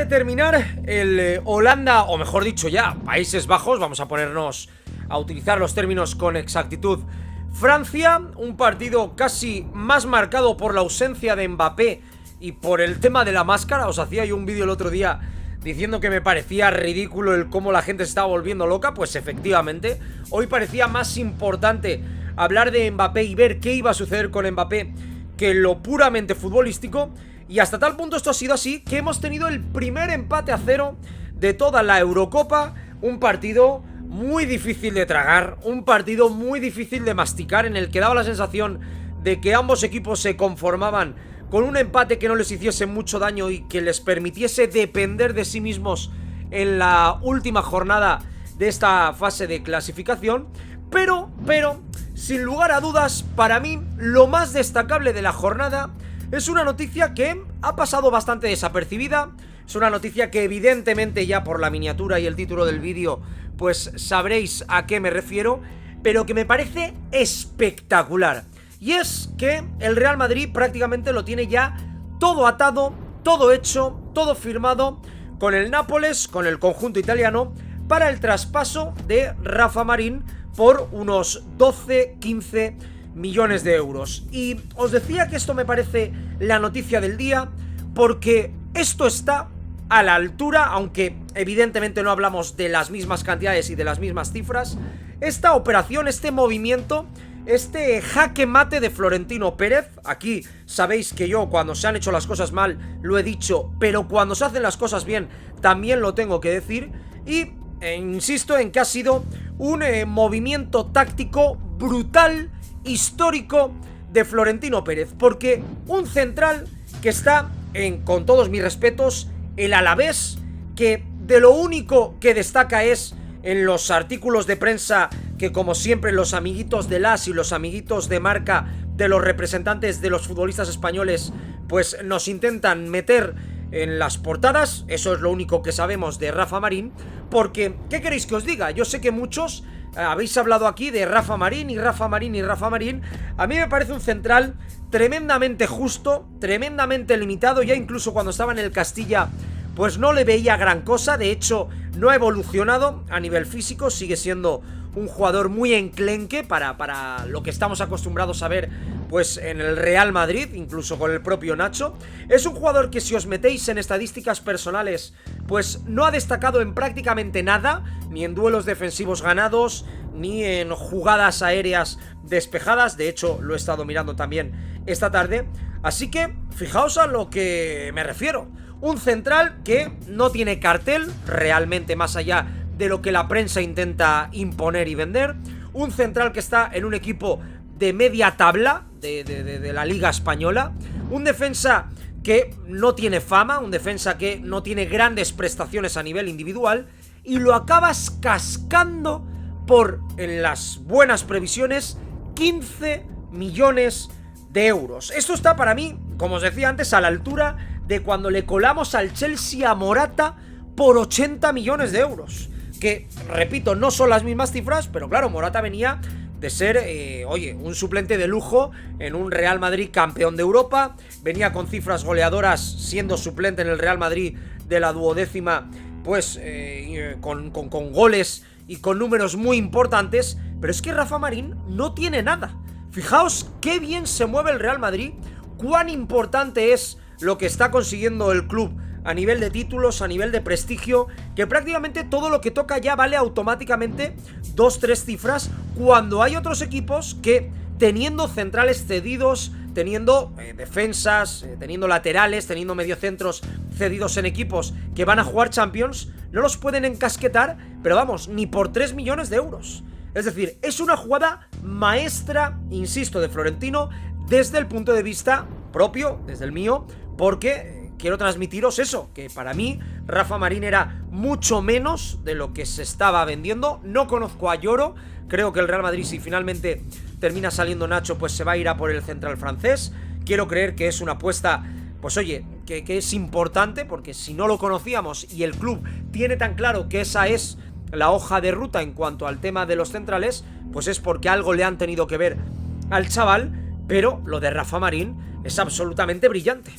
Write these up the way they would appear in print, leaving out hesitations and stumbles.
de terminar el Holanda, o mejor dicho ya, Países Bajos, vamos a ponernos a utilizar los términos con exactitud. Francia, un partido casi más marcado por la ausencia de Mbappé y por el tema de la máscara. Os hacía yo un vídeo el otro día diciendo que me parecía ridículo el cómo la gente se estaba volviendo loca. Pues efectivamente, hoy parecía más importante hablar de Mbappé y ver qué iba a suceder con Mbappé que lo puramente futbolístico. Y hasta tal punto esto ha sido así que hemos tenido el primer empate a 0 de toda la Eurocopa. Un partido muy difícil de tragar, un partido muy difícil de masticar, en el que daba la sensación de que ambos equipos se conformaban con un empate que no les hiciese mucho daño y que les permitiese depender de sí mismos en la última jornada de esta fase de clasificación. Pero, sin lugar a dudas, para mí lo más destacable de la jornada es una noticia que ha pasado bastante desapercibida. Es una noticia que evidentemente ya por la miniatura y el título del vídeo pues sabréis a qué me refiero, pero que me parece espectacular. Y es que el Real Madrid prácticamente lo tiene ya todo atado, todo hecho, todo firmado con el Nápoles, con el conjunto italiano, para el traspaso de Rafa Marín por unos 12-15 millones de euros. Y os decía que esto me parece la noticia del día porque esto está a la altura, aunque evidentemente no hablamos de las mismas cantidades y de las mismas cifras. Esta operación, este movimiento, este jaque mate de Florentino Pérez. Aquí sabéis que yo cuando se han hecho las cosas mal lo he dicho, pero cuando se hacen las cosas bien también lo tengo que decir. Y insisto en que ha sido un movimiento táctico brutal, histórico de Florentino Pérez, porque un central que está con todos mis respetos, el Alavés, que de lo único que destaca es en los artículos de prensa que, como siempre, los amiguitos de las y los amiguitos de marca de los representantes de los futbolistas españoles pues nos intentan meter en las portadas. Eso es lo único que sabemos de Rafa Marín, porque ¿qué queréis que os diga? Yo sé que muchos habéis hablado aquí de Rafa Marín y Rafa Marín y Rafa Marín. A mí me parece un central tremendamente justo, tremendamente limitado. Ya incluso cuando estaba en el Castilla pues no le veía gran cosa. De hecho no ha evolucionado a nivel físico, sigue siendo un jugador muy enclenque para lo que estamos acostumbrados a ver pues en el Real Madrid, incluso con el propio Nacho. Es un jugador que, si os metéis en estadísticas personales, pues no ha destacado en prácticamente nada, ni en duelos defensivos ganados, ni en jugadas aéreas despejadas. De hecho, lo he estado mirando también esta tarde. Así que, fijaos a lo que me refiero. Un central que no tiene cartel, realmente, más allá de lo que la prensa intenta imponer y vender. Un central que está en un equipo de media tabla de la Liga Española. Un defensa que no tiene fama, un defensa que no tiene grandes prestaciones a nivel individual, y lo acabas cascando por, en las buenas previsiones, 15 millones de euros. Esto está para mí, como os decía antes, a la altura de cuando le colamos al Chelsea a Morata por 80 millones de euros. Que, repito, no son las mismas cifras, pero claro, Morata venía de ser, un suplente de lujo en un Real Madrid campeón de Europa. Venía con cifras goleadoras siendo suplente en el Real Madrid de la 12ª, pues con goles y con números muy importantes. Pero es que Rafa Marín no tiene nada. Fijaos qué bien se mueve el Real Madrid, cuán importante es lo que está consiguiendo el club a nivel de títulos, a nivel de prestigio, que prácticamente todo lo que toca ya vale automáticamente 2-3 cifras, cuando hay otros equipos que, teniendo centrales cedidos, teniendo defensas, teniendo laterales, teniendo mediocentros cedidos en equipos que van a jugar Champions, no los pueden encasquetar, pero vamos, ni por 3 millones de euros. Es decir, es una jugada maestra, insisto, de Florentino, desde el punto de vista propio, desde el mío, porque quiero transmitiros eso, que para mí Rafa Marín era mucho menos de lo que se estaba vendiendo. No conozco a Lloro, creo que el Real Madrid, si finalmente termina saliendo Nacho, pues se va a ir a por el central francés. Quiero creer que es una apuesta, pues oye, que es importante, porque si no lo conocíamos y el club tiene tan claro que esa es la hoja de ruta en cuanto al tema de los centrales, pues es porque algo le han tenido que ver al chaval. Pero lo de Rafa Marín es absolutamente brillante.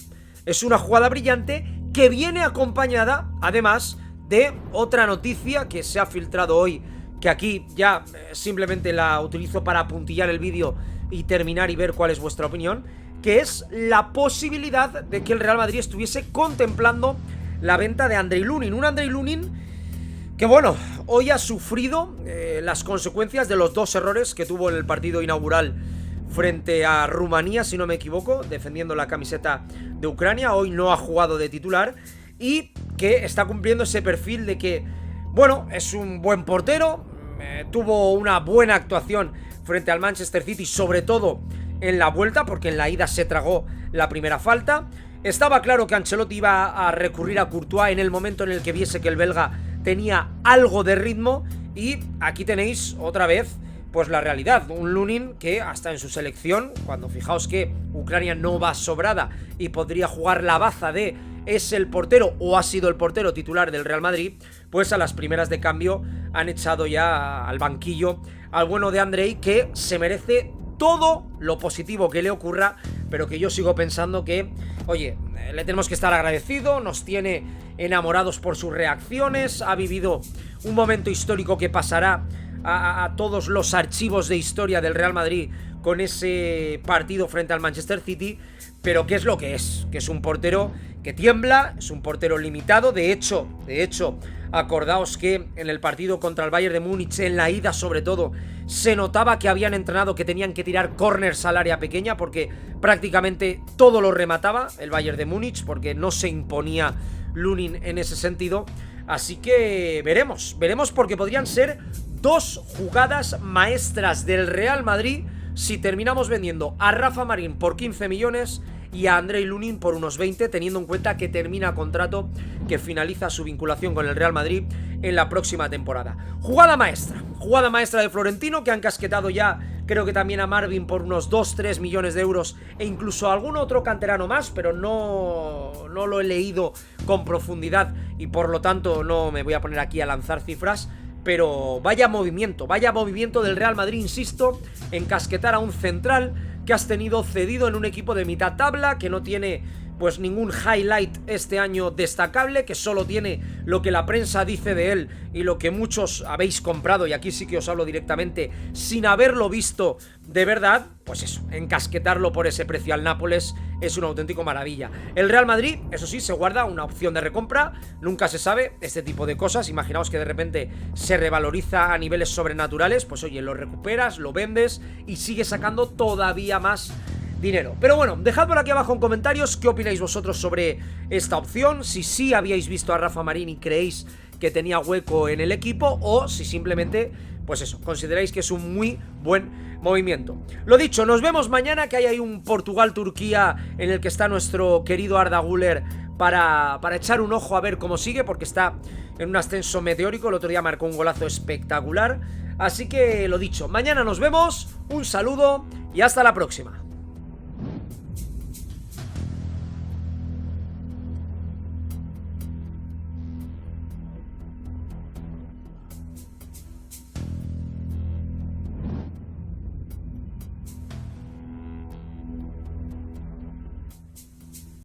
Es una jugada brillante que viene acompañada, además, de otra noticia que se ha filtrado hoy, que aquí ya simplemente la utilizo para apuntillar el vídeo y terminar y ver cuál es vuestra opinión, que es la posibilidad de que el Real Madrid estuviese contemplando la venta de Andrei Lunin. Un Andrei Lunin que, bueno, hoy ha sufrido las consecuencias de los 2 errores que tuvo en el partido inaugural frente a Rumanía, si no me equivoco, defendiendo la camiseta de Ucrania. Hoy no ha jugado de titular y que está cumpliendo ese perfil de que, bueno, es un buen portero, tuvo una buena actuación frente al Manchester City, sobre todo en la vuelta, porque en la ida se tragó la primera falta. Estaba claro que Ancelotti iba a recurrir a Courtois en el momento en el que viese que el belga tenía algo de ritmo, y aquí tenéis otra vez pues la realidad, un Lunin que hasta en su selección, cuando fijaos que Ucrania no va sobrada y podría jugar la baza de es el portero o ha sido el portero titular del Real Madrid, pues a las primeras de cambio han echado ya al banquillo al bueno de Andrei, que se merece todo lo positivo que le ocurra, pero que yo sigo pensando que, oye, le tenemos que estar agradecido, nos tiene enamorados por sus reacciones, ha vivido un momento histórico que pasará a todos los archivos de historia del Real Madrid con ese partido frente al Manchester City, pero ¿qué es lo que es? Que es un portero que tiembla, es un portero limitado. De hecho, acordaos que en el partido contra el Bayern de Múnich, en la ida sobre todo, se notaba que habían entrenado que tenían que tirar córners al área pequeña, porque prácticamente todo lo remataba el Bayern de Múnich, porque no se imponía Lunin en ese sentido. Así que veremos, porque podrían ser 2 jugadas maestras del Real Madrid si terminamos vendiendo a Rafa Marín por 15 millones y a Andrei Lunin por unos 20, teniendo en cuenta que termina contrato, que finaliza su vinculación con el Real Madrid en la próxima temporada. Jugada maestra de Florentino, que han casquetado ya, creo que también a Marvin por unos 2-3 millones de euros, e incluso a algún otro canterano más, pero no lo he leído con profundidad y por lo tanto no me voy a poner aquí a lanzar cifras. Pero vaya movimiento del Real Madrid, insisto, en casquetar a un central que has tenido cedido en un equipo de mitad tabla, que no tiene pues ningún highlight este año destacable, que solo tiene lo que la prensa dice de él y lo que muchos habéis comprado, y aquí sí que os hablo directamente sin haberlo visto de verdad. Pues eso, encasquetarlo por ese precio al Nápoles es una auténtica maravilla. El Real Madrid, eso sí, se guarda una opción de recompra, nunca se sabe este tipo de cosas. Imaginaos que de repente se revaloriza a niveles sobrenaturales, pues oye, lo recuperas, lo vendes y sigues sacando todavía más dinero. Pero bueno, dejad por aquí abajo en comentarios qué opináis vosotros sobre esta opción, si sí habíais visto a Rafa Marín y creéis que tenía hueco en el equipo, o si simplemente, pues eso, consideráis que es un muy buen movimiento. Lo dicho, nos vemos mañana, que hay ahí un Portugal-Turquía en el que está nuestro querido Arda Güler para echar un ojo a ver cómo sigue, porque está en un ascenso meteórico. El otro día marcó un golazo espectacular. Así que lo dicho, mañana nos vemos, un saludo y hasta la próxima.